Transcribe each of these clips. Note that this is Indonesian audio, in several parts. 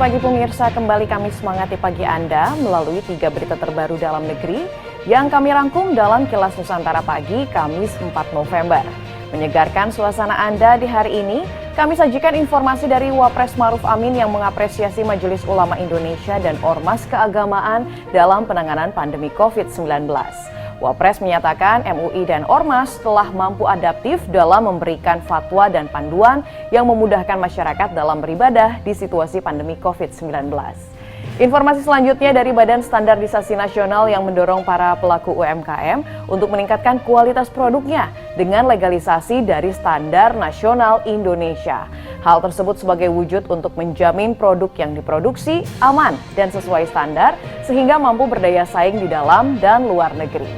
pagi pemirsa, kembali kami semangati pagi Anda melalui 3 berita terbaru dalam negeri yang kami rangkum dalam Kilas Nusantara Pagi, Kamis 4 November. Menyegarkan suasana Anda di hari ini, kami sajikan informasi dari Wapres Maruf Amin yang mengapresiasi Majelis Ulama Indonesia dan Ormas Keagamaan dalam penanganan pandemi COVID-19. Wapres menyatakan MUI dan Ormas telah mampu adaptif dalam memberikan fatwa dan panduan yang memudahkan masyarakat dalam beribadah di situasi pandemi COVID-19. Informasi selanjutnya dari Badan Standarisasi Nasional yang mendorong para pelaku UMKM untuk meningkatkan kualitas produknya dengan legalisasi dari Standar Nasional Indonesia. Hal tersebut sebagai wujud untuk menjamin produk yang diproduksi aman dan sesuai standar sehingga mampu berdaya saing di dalam dan luar negeri.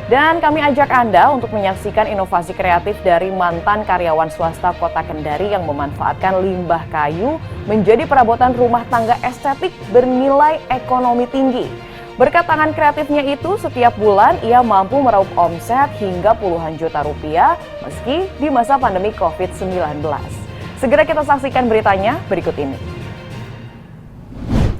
Dan kami ajak Anda untuk menyaksikan inovasi kreatif dari mantan karyawan swasta Kota Kendari yang memanfaatkan limbah kayu menjadi perabotan rumah tangga estetik bernilai ekonomi tinggi. Berkat tangan kreatifnya itu, setiap bulan ia mampu meraup omset hingga puluhan juta rupiah meski di masa pandemi COVID-19. Segera kita saksikan beritanya berikut ini.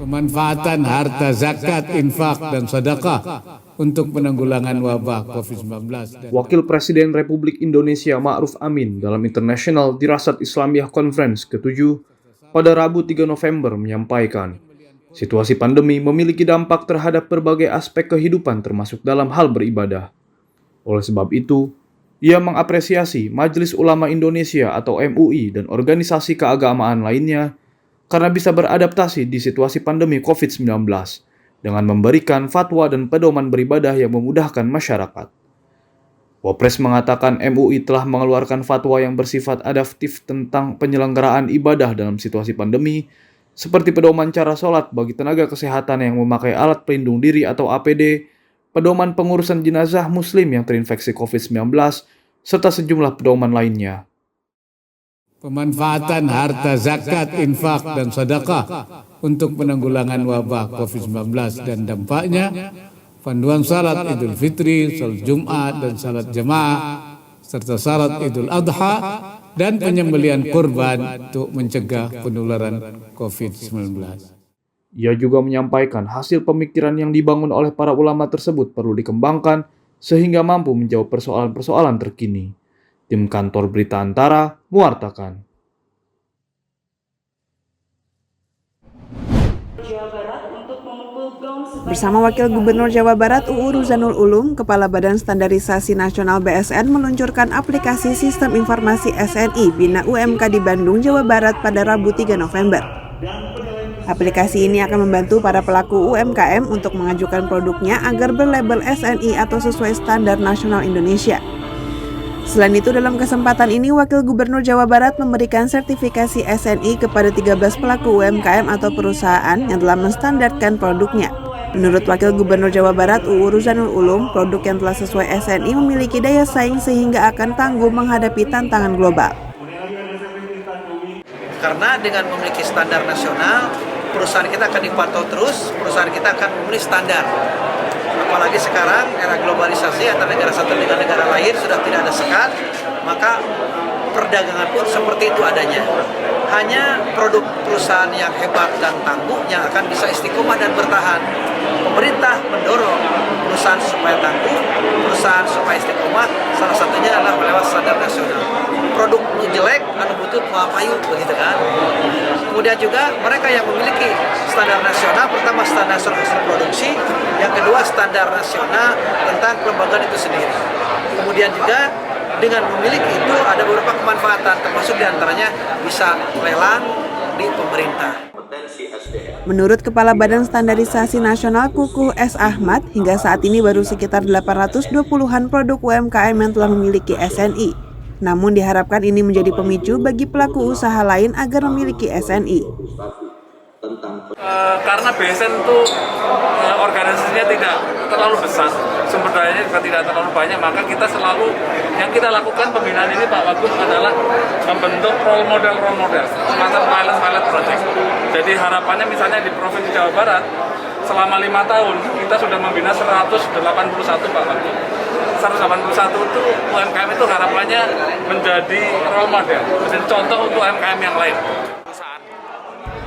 Pemanfaatan harta zakat, infak, dan sedekah untuk penanggulangan wabah COVID-19. Wakil Presiden Republik Indonesia Ma'ruf Amin dalam International Dirasat Islamiyah Conference ke-7 pada Rabu 3 November menyampaikan, situasi pandemi memiliki dampak terhadap berbagai aspek kehidupan termasuk dalam hal beribadah. Oleh sebab itu, ia mengapresiasi Majelis Ulama Indonesia atau MUI dan organisasi keagamaan lainnya karena bisa beradaptasi di situasi pandemi COVID-19 dengan memberikan fatwa dan pedoman beribadah yang memudahkan masyarakat. Wapres mengatakan MUI telah mengeluarkan fatwa yang bersifat adaptif tentang penyelenggaraan ibadah dalam situasi pandemi, seperti pedoman cara sholat bagi tenaga kesehatan yang memakai alat pelindung diri atau APD, pedoman pengurusan jenazah muslim yang terinfeksi COVID-19, serta sejumlah pedoman lainnya. Pemanfaatan harta zakat, infak, dan sedekah untuk penanggulangan wabah COVID-19 dan dampaknya, panduan salat Idul Fitri, salat Jumat, dan salat jemaah, serta salat Idul Adha, dan penyembelihan kurban untuk mencegah penularan COVID-19. Ia juga menyampaikan hasil pemikiran yang dibangun oleh para ulama tersebut perlu dikembangkan sehingga mampu menjawab persoalan-persoalan terkini. Tim Kantor Berita Antara mewartakan. Bersama Wakil Gubernur Jawa Barat UU Ruzanul Ulum, Kepala Badan Standarisasi Nasional BSN meluncurkan aplikasi Sistem Informasi SNI Bina UMK di Bandung, Jawa Barat pada Rabu 3 November. Aplikasi ini akan membantu para pelaku UMKM untuk mengajukan produknya agar berlabel SNI atau sesuai Standar Nasional Indonesia. Selain itu, dalam kesempatan ini, Wakil Gubernur Jawa Barat memberikan sertifikasi SNI kepada 13 pelaku UMKM atau perusahaan yang telah menstandarkan produknya. Menurut Wakil Gubernur Jawa Barat UU Ruzanul Ulum, produk yang telah sesuai SNI memiliki daya saing sehingga akan tangguh menghadapi tantangan global. Karena dengan memiliki standar nasional, perusahaan kita akan dipantau terus, perusahaan kita akan memenuhi standar. Apalagi sekarang era globalisasi antara negara satu dengan negara lain sudah tidak ada sekat, maka perdagangan pun seperti itu adanya. Hanya produk perusahaan yang hebat dan tangguh yang akan bisa istiqomah dan bertahan. Pemerintah mendorong perusahaan supaya tangguh, perusahaan supaya istiqomah, salah satunya adalah melewat standar nasional. Produk lu jelek, anu butut mau payu, begitu kan. Kemudian juga mereka yang memiliki standar nasional, pertama standar hasil produksi, yang kedua standar nasional tentang kelembagaan itu sendiri. Kemudian juga dengan memiliki itu ada beberapa kemanfaatan, termasuk diantaranya bisa lelang di pemerintah. Menurut Kepala Badan Standarisasi Nasional Kukuh S. Ahmad, hingga saat ini baru sekitar 820-an produk UMKM yang telah memiliki SNI. Namun diharapkan ini menjadi pemicu bagi pelaku usaha lain agar memiliki SNI. Karena BSN itu organisasinya tidak terlalu besar, sumber dayanya juga tidak terlalu banyak, maka kita selalu yang kita lakukan pembinaan ini Pak Wagub adalah membentuk role model semacam pilot project. Jadi harapannya misalnya di Provinsi Jawa Barat selama 5 tahun kita sudah membina 181 Pak Wagub. 181 itu UMKM itu harapannya menjadi role model, menjadi contoh untuk UMKM yang lain.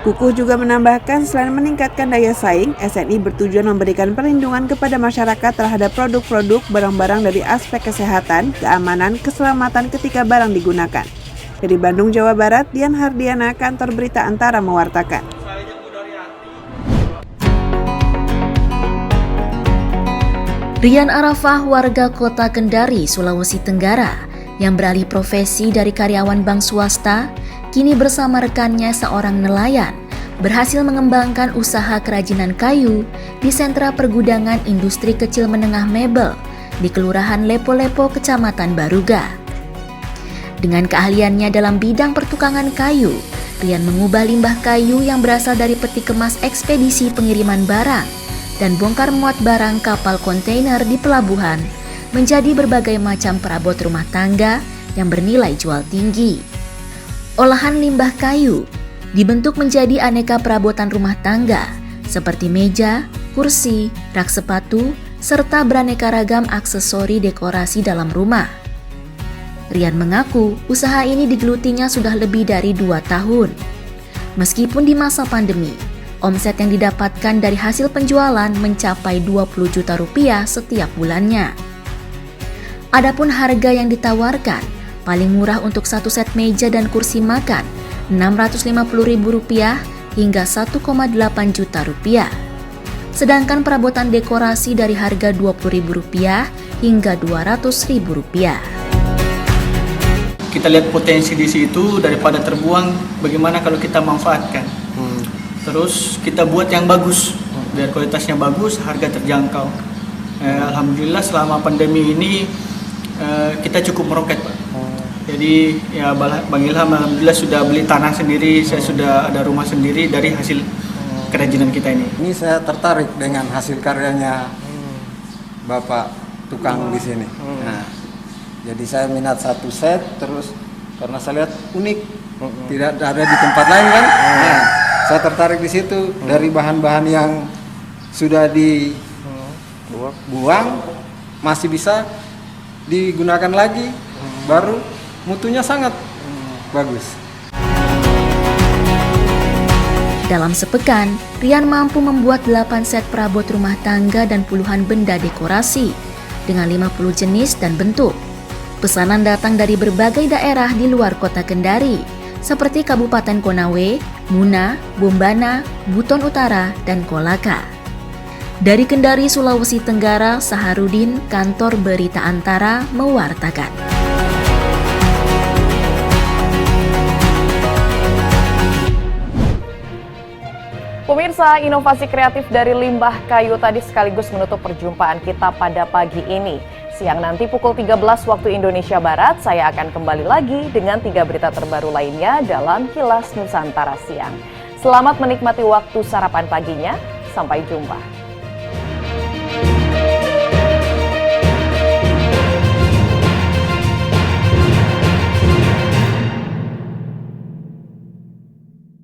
Kukuh juga menambahkan selain meningkatkan daya saing, SNI bertujuan memberikan perlindungan kepada masyarakat terhadap produk-produk barang-barang dari aspek kesehatan, keamanan, keselamatan ketika barang digunakan. Dari Bandung, Jawa Barat, Dian Hardiana, Kantor Berita Antara mewartakan. Rian Arafah, warga kota Kendari, Sulawesi Tenggara, yang beralih profesi dari karyawan bank swasta, kini bersama rekannya seorang nelayan, berhasil mengembangkan usaha kerajinan kayu di sentra pergudangan industri kecil menengah mebel di Kelurahan Lepo-Lepo, Kecamatan Baruga. Dengan keahliannya dalam bidang pertukangan kayu, Rian mengubah limbah kayu yang berasal dari peti kemas ekspedisi pengiriman barang dan bongkar muat barang kapal kontainer di pelabuhan menjadi berbagai macam perabot rumah tangga yang bernilai jual tinggi. Olahan limbah kayu dibentuk menjadi aneka perabotan rumah tangga seperti meja, kursi, rak sepatu, serta beraneka ragam aksesori dekorasi dalam rumah. Rian mengaku usaha ini digelutinya sudah lebih dari 2 tahun. Meskipun di masa pandemi, omset yang didapatkan dari hasil penjualan mencapai 20 juta rupiah setiap bulannya. Adapun harga yang ditawarkan, paling murah untuk satu set meja dan kursi makan Rp650.000 hingga Rp1,8 juta. Sedangkan perabotan dekorasi dari harga Rp20.000 hingga Rp200.000. Kita lihat potensi di situ daripada terbuang, bagaimana kalau kita manfaatkan. Terus kita buat yang bagus, biar kualitasnya bagus, harga terjangkau. Alhamdulillah selama pandemi ini kita cukup meroket, Pak. Jadi ya Bang Ilham alhamdulillah sudah beli tanah sendiri, saya sudah ada rumah sendiri dari hasil kerajinan kita ini. Ini saya tertarik dengan hasil karyanya Bapak tukang di sini. Nah, jadi saya minat satu set, terus karena saya lihat unik, tidak ada di tempat lain kan. Nah, saya tertarik di situ dari bahan-bahan yang sudah dibuang masih bisa digunakan lagi, baru mutunya sangat bagus. Dalam sepekan, Rian mampu membuat 8 set perabot rumah tangga dan puluhan benda dekorasi dengan 50 jenis dan bentuk. Pesanan datang dari berbagai daerah di luar kota Kendari, seperti Kabupaten Konawe, Muna, Bombana, Buton Utara, dan Kolaka. Dari Kendari, Sulawesi Tenggara, Saharudin, Kantor Berita Antara mewartakan. Pemirsa, inovasi kreatif dari limbah kayu tadi sekaligus menutup perjumpaan kita pada pagi ini. Siang nanti pukul 13 waktu Indonesia Barat, saya akan kembali lagi dengan 3 berita terbaru lainnya dalam Kilas Nusantara Siang. Selamat menikmati waktu sarapan paginya, sampai jumpa.